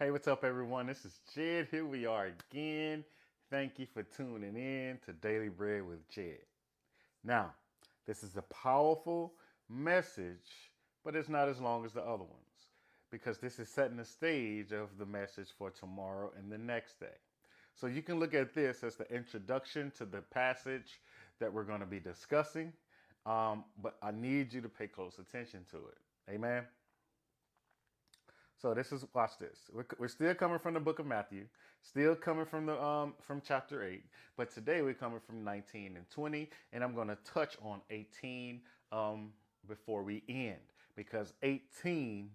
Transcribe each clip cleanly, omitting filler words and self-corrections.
Hey, what's up, everyone? This is Jed. Here we are again. Thank you for tuning in to Daily Bread with Jed. Now, this is a powerful message, but it's not as long as the other ones because this is setting the stage of the message for tomorrow and the next day. So you can look at this as the introduction to the passage that we're going to be discussing, but I need you to pay close attention to it. Amen. So watch this. We're still coming from the book of Matthew, still coming from the from chapter 8, but today we're coming from 19 and 20, and I'm going to touch on 18 before we end because 18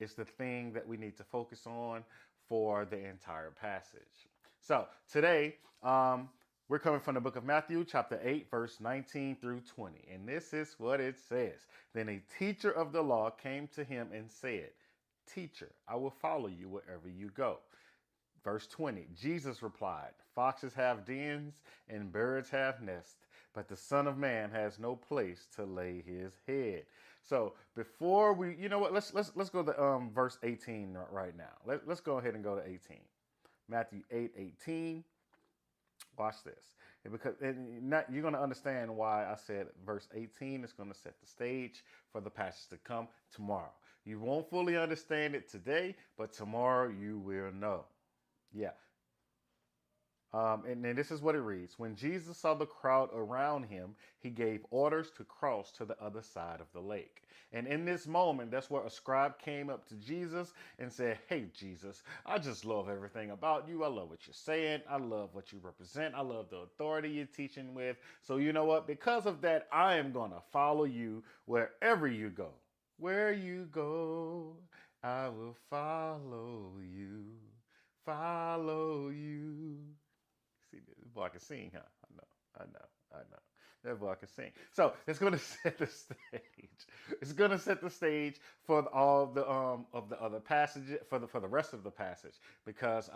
is the thing that we need to focus on for the entire passage. So today we're coming from the book of Matthew, chapter 8, verse 19 through 20, and this is what it says. Then a teacher of the law came to him and said, "Teacher, I will follow you wherever you go." Verse 20, Jesus replied, "Foxes have dens and birds have nests, but the Son of Man has no place to lay his head." So before we, let's go to verse 18 right now. Let's go ahead and go to 18. Matthew 8:18. Watch this. You're going to understand why I said verse 18 is going to set the stage for the passage to come tomorrow. You won't fully understand it today, but tomorrow you will know. Yeah. And then this is what it reads. When Jesus saw the crowd around him, he gave orders to cross to the other side of the lake. And in this moment, that's where a scribe came up to Jesus and said, "Hey, Jesus, I just love everything about you. I love what you're saying. I love what you represent. I love the authority you're teaching with. So you know what? Because of that, I am going to follow you wherever you go. Where you go, I will follow you. Follow you." See, this boy can sing, huh? I know. That boy can sing. So it's going to set the stage. It's going to set the stage for all the of the other passages for the rest of the passage because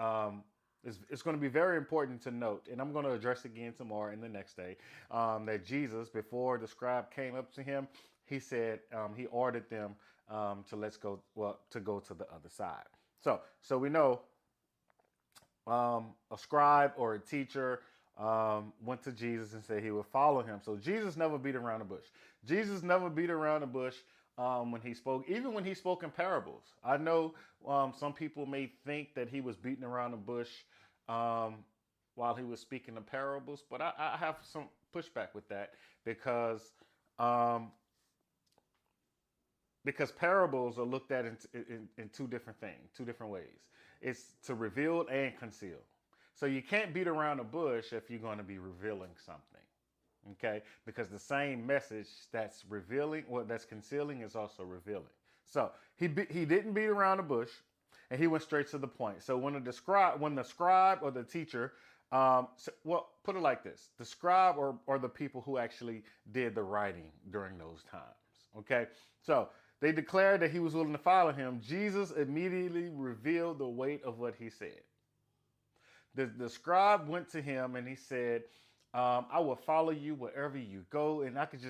it's going to be very important to note, and I'm going to address again tomorrow and the next day that Jesus, before the scribe came up to him, he said he ordered them to go to the other side. So we know. A scribe or a teacher went to Jesus and said he would follow him. So Jesus never beat around the bush. Jesus never beat around the bush when he spoke, even when he spoke in parables. I know some people may think that he was beating around the bush while he was speaking the parables, but I have some pushback with that because parables are looked at in two different things, two different ways. It's to reveal and conceal. So you can't beat around the bush if you're going to be revealing something. Okay? Because the same message that's revealing, or that's concealing, is also revealing. So he didn't beat around the bush, and he went straight to the point. So when the scribe or the teacher, put it like this: the scribe or the people who actually did the writing during those times. Okay? So they declared that he was willing to follow him. Jesus immediately revealed the weight of what he said. The scribe went to him and he said, "I will follow you wherever you go." And I can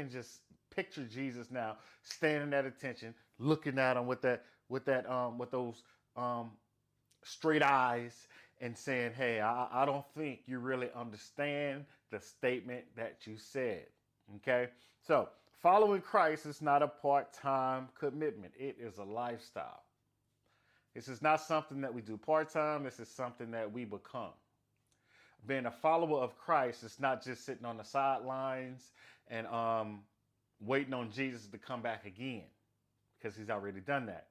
just picture Jesus now standing at attention, looking at him with those straight eyes and saying, "Hey, I don't think you really understand the statement that you said." Okay, so following Christ is not a part-time commitment. It is a lifestyle. This is not something that we do part-time. This is something that we become. Being a follower of Christ is not just sitting on the sidelines and waiting on Jesus to come back again because he's already done that.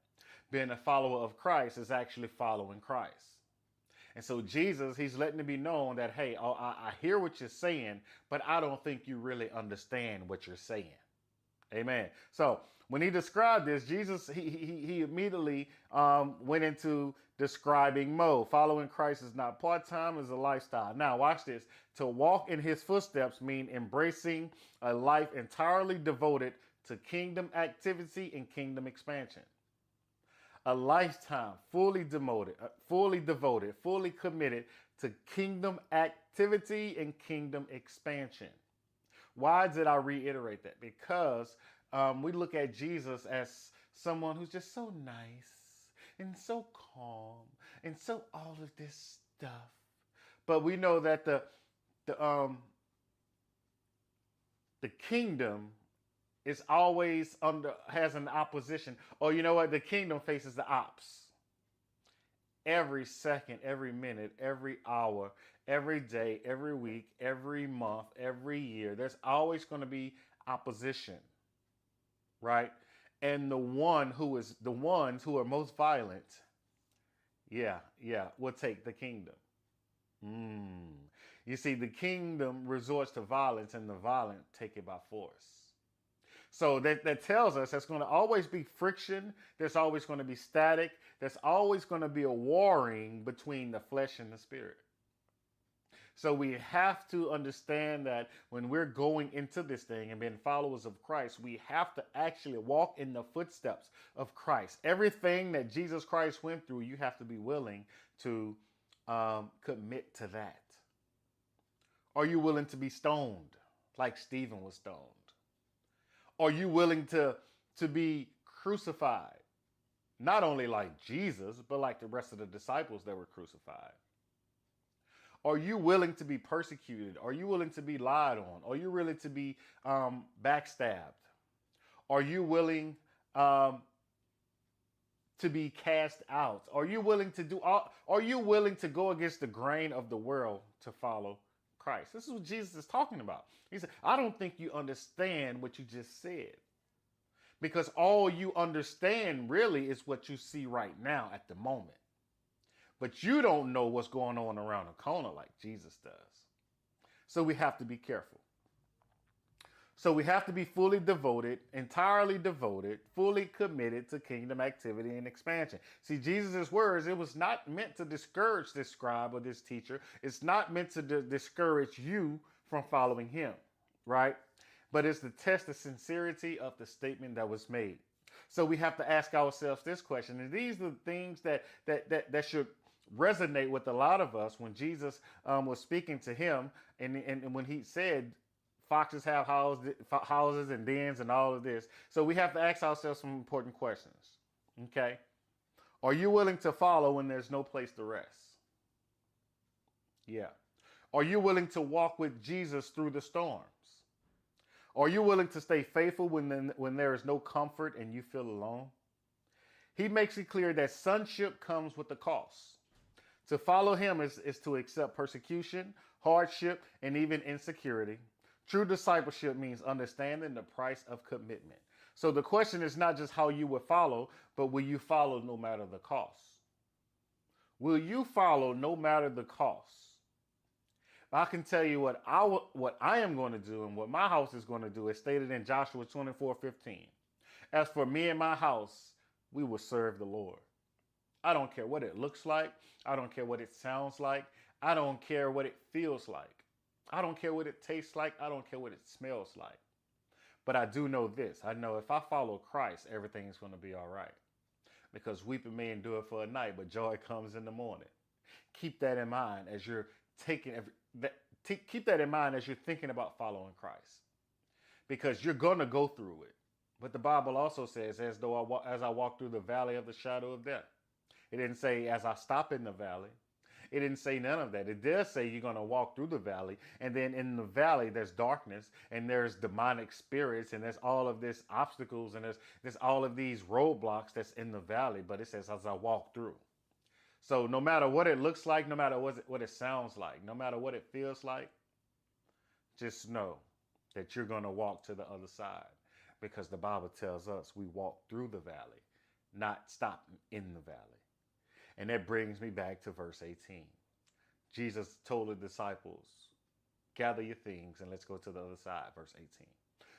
Being a follower of Christ is actually following Christ. And so Jesus, he's letting it be known that, hey, I hear what you're saying, but I don't think you really understand what you're saying. Amen. So when he described this, Jesus, he immediately went into describing mode. Following Christ is not part-time, it's a lifestyle. Now, watch this. To walk in his footsteps mean embracing a life entirely devoted to kingdom activity and kingdom expansion. A lifetime fully devoted, fully committed to kingdom activity and kingdom expansion. Why did I reiterate that? Because we look at Jesus as someone who's just so nice. and so calm and so all of this stuff. But we know that the the kingdom is always has an opposition. Or you know what? The kingdom faces the ops every second, every minute, every hour, every day, every week, every month, every year. There's always going to be opposition, right? And the ones who are most violent, will take the kingdom. Mm. You see, the kingdom resorts to violence, and the violent take it by force. So that tells us there's going to always be friction. There's always going to be static. There's always going to be a warring between the flesh and the spirit. So we have to understand that when we're going into this thing and being followers of Christ, we have to actually walk in the footsteps of Christ. Everything that Jesus Christ went through, you have to be willing to commit to that. Are you willing to be stoned like Stephen was stoned? Are you willing to be crucified? Not only like Jesus, but like the rest of the disciples that were crucified. Are you willing to be persecuted? Are you willing to be lied on? Are you willing to be backstabbed? Are you willing to be cast out? Are you willing to are you willing to go against the grain of the world to follow Christ? This is what Jesus is talking about. He said, I don't think you understand what you just said. Because all you understand really is what you see right now at the moment. But you don't know what's going on around the corner like Jesus does. So we have to be careful. So we have to be fully devoted, entirely devoted, fully committed to kingdom activity and expansion. See, Jesus' words, it was not meant to discourage this scribe or this teacher. It's not meant to discourage you from following him, right? But it's to test the sincerity of the statement that was made. So we have to ask ourselves this question. And these are the things that should resonate with a lot of us when Jesus was speaking to him, and when he said foxes have houses and dens and all of this. So we have to ask ourselves some important questions. Okay, are you willing to follow when there's no place to rest? Yeah. Are you willing to walk with Jesus through the storms? Are you willing to stay faithful when there is no comfort and you feel alone? He makes it clear that sonship comes with a cost. To follow him is to accept persecution, hardship, and even insecurity. True discipleship means understanding the price of commitment. So the question is not just how you will follow, but will you follow no matter the cost? Will you follow no matter the cost? I can tell you what I am going to do and what my house is going to do is stated in Joshua 24:15. As for me and my house, we will serve the Lord. I don't care what it looks like. I don't care what it sounds like. I don't care what it feels like. I don't care what it tastes like. I don't care what it smells like. But I do know this. I know if I follow Christ, everything's going to be all right. Because weeping may endure for a night, but joy comes in the morning. Keep that in mind as you're keep that in mind as you're thinking about following Christ. Because you're going to go through it. But the Bible also says, as I walk through the valley of the shadow of death. It didn't say as I stop in the valley. It didn't say none of that. It does say you're going to walk through the valley. And then in the valley, there's darkness and there's demonic spirits and there's all of these obstacles and there's all of these roadblocks that's in the valley. But it says as I walk through. So no matter what it looks like, no matter what it sounds like, no matter what it feels like, just know that you're going to walk to the other side. Because the Bible tells us we walk through the valley, not stop in the valley. And that brings me back to verse 18. Jesus told the disciples, gather your things and let's go to the other side, verse 18.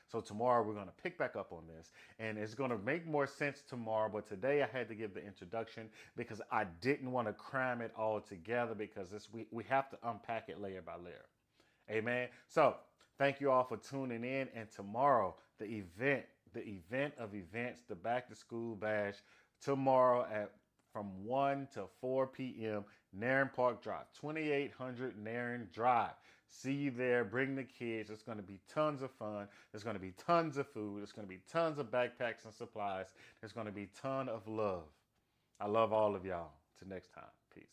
So tomorrow we're going to pick back up on this. And it's going to make more sense tomorrow. But today I had to give the introduction because I didn't want to cram it all together because we have to unpack it layer by layer. Amen. So thank you all for tuning in. And tomorrow, the event of events, the back to school bash, tomorrow from 1 to 4 p.m., Narren Park Drive, 2800 Narren Drive. See you there. Bring the kids. It's going to be tons of fun. There's going to be tons of food. There's going to be tons of backpacks and supplies. There's going to be a ton of love. I love all of y'all. Till next time. Peace.